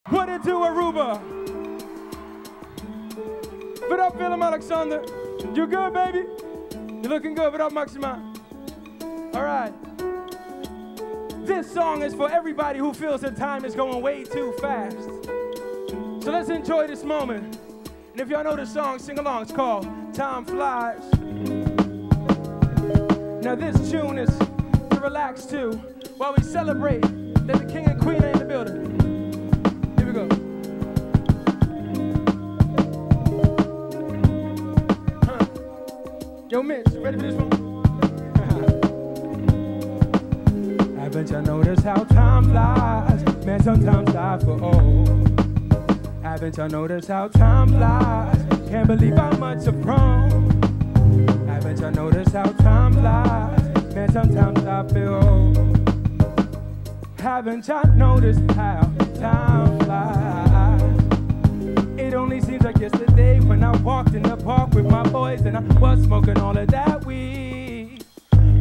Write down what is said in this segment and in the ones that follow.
What it do, Aruba? What up, Philip Alexander? You good, baby? You looking good. What up, Maxima? All right. This song is for everybody who feels that time is going way too fast. So let's enjoy this moment. And if y'all know the song, sing along. It's called Time Flies. Now this tune is to relax to while we celebrate that the king and queen are in the building. Here we go. Yo, Mitch, you ready for this one? Haven't you noticed how time flies? Man, sometimes I feel old. Haven't you noticed how time flies? Can't believe how much I've grown. Haven't you noticed how time flies? Man, sometimes I feel old. Haven't you noticed how time flies? It only seems like yesterday when I walked in the park with my boys and I was smoking all of that weed.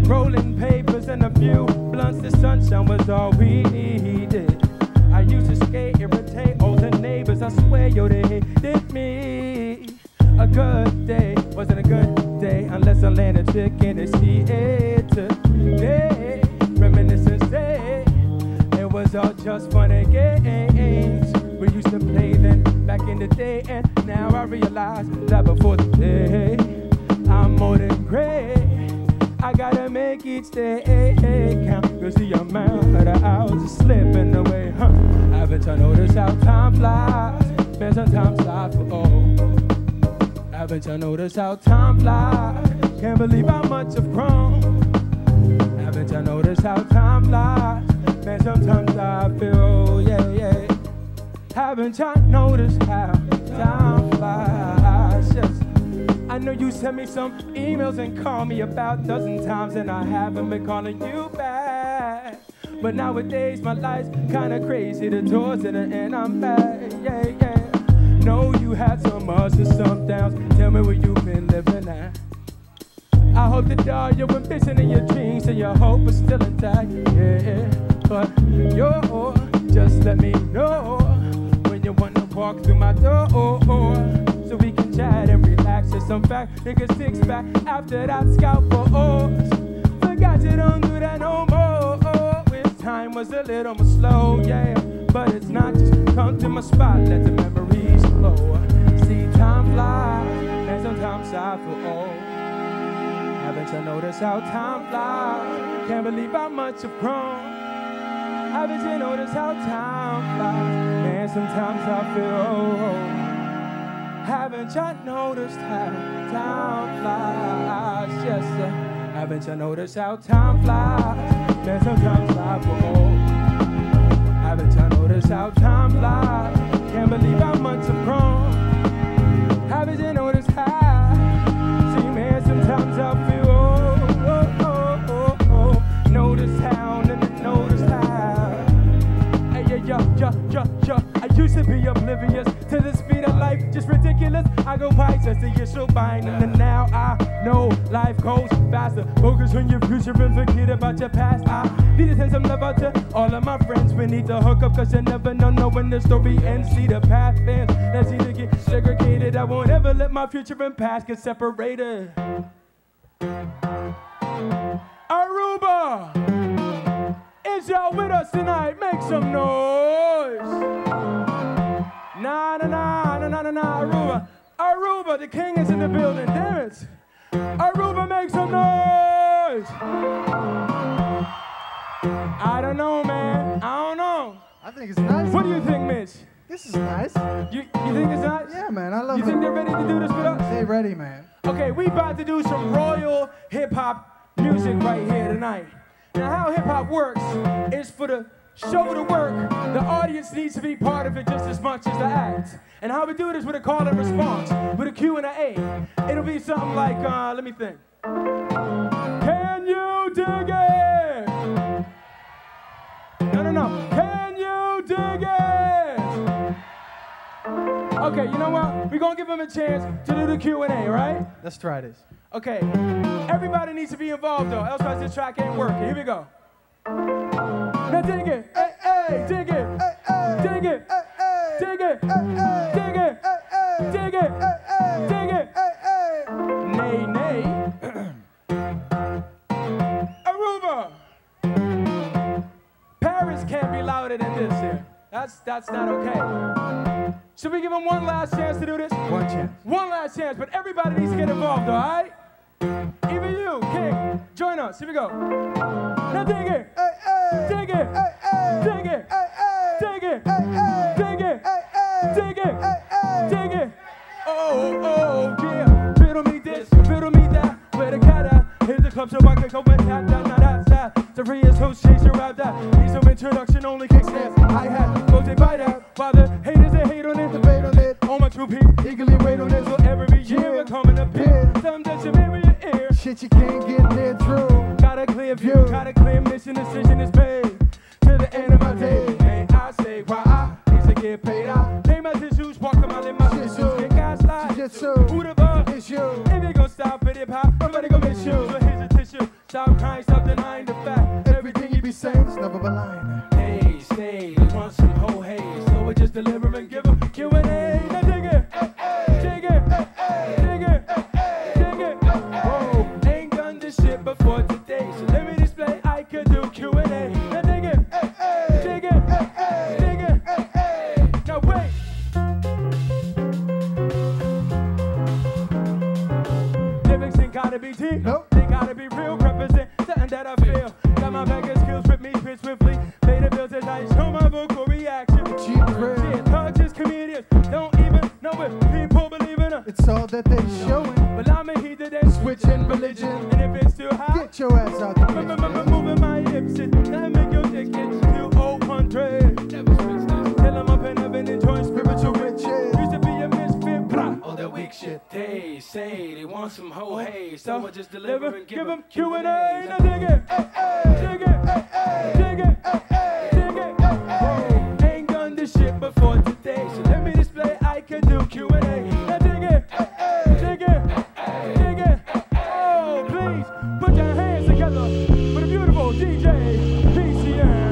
Rolling papers and a few blunts, the sunshine was all we needed. I used to skate, irritate all the neighbors, I swear, yo, they hated me. A good day wasn't a good day unless I land a chick in the theater. Day, reminiscence day, it was all just fun and games. We used to play then back in the day, and now I realize that before the day, I'm more than great. I gotta make each day count, cause the amount of the hours is slipping away, huh? Haven't you noticed how time flies? Man, sometimes I feel old. Haven't you noticed how time flies? Can't believe how much I've grown. Haven't you noticed how time flies? Man, sometimes I feel old, yeah, yeah. Haven't you noticed how time flies? Yes. I know you sent me some emails and called me about a dozen times, and I haven't been calling you back. But nowadays my life's kinda crazy, the doors to the end, I'm back, yeah, yeah. Know you had some ups and some downs, tell me where you've been living at. I hope that all your ambition and your dreams and your hope is still intact, yeah. But yo, just let me know when you wanna walk through my door, so we can chat and relax. Just some fact, nigga six back after that scout for O's. Forgot you don't do that no more. Wish time was a little more slow, yeah. But it's not, just come to my spot, let the memories flow. See time flies, and sometimes I feel old. Haven't you noticed how time flies? Can't believe how much I've grown. Haven't you noticed how time flies? Man, sometimes I feel old. Haven't you noticed how time flies? Yes, sir. Haven't you noticed how time flies? Man, sometimes I feel old. Haven't you noticed how time flies? Can't believe how much I've grown. Haven't you noticed how? See, man, sometimes I feel old. Notice how, notice how. Hey, yo. I used to be oblivious to the speed of life, just ridiculous. I go by just the issue buying, and then now I know life goes faster. Focus on your future and forget about your past. I need to send some love out to all of my friends. We need to hook up, cause you never know when the story ends. See the path ends, let's either get segregated. I won't ever let my future and past get separated. Aruba, is y'all with us tonight? Make some noise. Nah, Aruba, the king is in the building, damn it. Aruba, make some noise. I don't know, man, I don't know. I think it's nice. What do you think, Mitch? This is nice. You think it's nice? Yeah, man, I love it. You think they're ready to do this with us? They ready, man. Okay, we about to do some royal hip-hop music right here tonight. Now, how hip-hop works is for the show to work, the audience needs to be part of it just as much as the act. And how we do it is with a call and response, with a Q and a A. It'll be something like, let me think. Can you dig it? No. Can you dig it? Okay, you know what? We're gonna give them a chance to do the Q and A, right? Let's try this. Okay, everybody needs to be involved though, else this track ain't working. Here we go. Now dig it, hey, hey, dig it, hey, hey, dig it, hey, hey. dig it, dig it, dig it, dig it. Nay, nay. Aruba. Paris can't be louder than this here. That's not okay. Should we give him one last chance to do this? One chance. One last chance, but everybody needs to get involved, all right? Even you, King, join us. Here we go. Now dig it, dig it, dig it, dig it, dig it, dig it, dig it. Oh, yeah. Fiddle me this, fiddle me that. Where the cat at? Here's the club so I can go and tap down. Now that's that. The free is host chase your rap that. Need some introduction, only kick snares. I had go take by that. While the haters they hate on it, debate on it. All my true people eagerly wait on it. So every year we're coming up here. Something that you made with your ear. Shit you can't get there through. Got a clear view, got a clear mission, decision is paid. To the end of my day, and I say why I need to get paid out. Pay my tissues, walk a mile in my tissues, get gaslight. Who the fuck is you? If you gon' stop with hip hop, I'm gonna go miss you. So here's a tissue, stop crying, stop denying the fact. Everything you be saying is never a line. Hey, stay, they want some whole haze, so we just deliver and give them Q&A. Now dig it, dig it, dig it, dig it. Whoa, ain't done this shit before today, so let me display. I could do Q&A. Now dig it, dig it, dig it. Now wait. Lyrics ain't gotta be deep, Nope. They gotta be real, represent something that I feel. Got my backing skills, rip me pitch swiftly. Pay the bills as I show my vocal reaction. Cheap thrill. Shit, thugs, comedians, don't even know if people believe in us. It's all that they showing. But I'm a heathen and switching religion. And if it's too hot, Get your ass out the kitchen. moving my hips, and I make your dick get to 0-100. Never switch this. Till I'm up in heaven enjoying spiritual riches. Used to be a misfit, blah, all that weak shit. They say they want some whole haze, so I just deliver and give them Q&A. Now dig it, dig it, dig it, dig it. Whoa, ain't done this shit before today, so let me display. I can do Q&A. Now dig it, dig it, dig it. Oh, please put your hands together for the beautiful DJ PCM.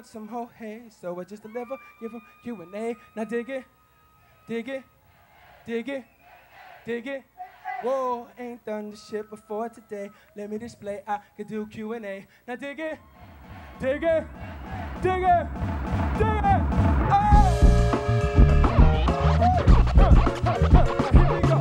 Some whole haze, so I just deliver, give them Q&A. Now dig it, dig it, dig it, dig it. Whoa, ain't done this shit before today. Let me display, I can do Q&A. Now dig it, dig it, dig it, dig it. Oh! Here we go.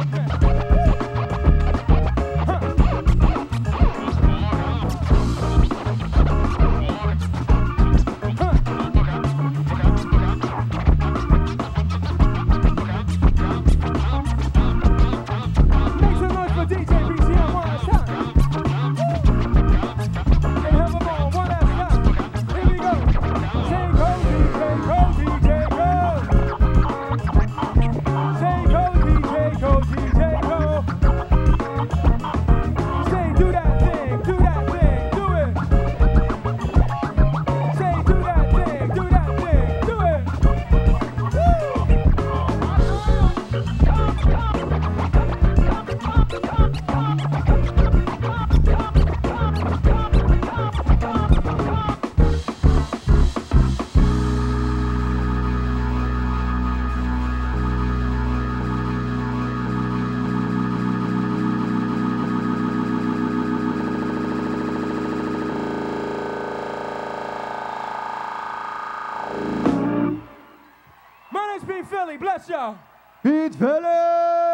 Philly, bless y'all. Beat Philly!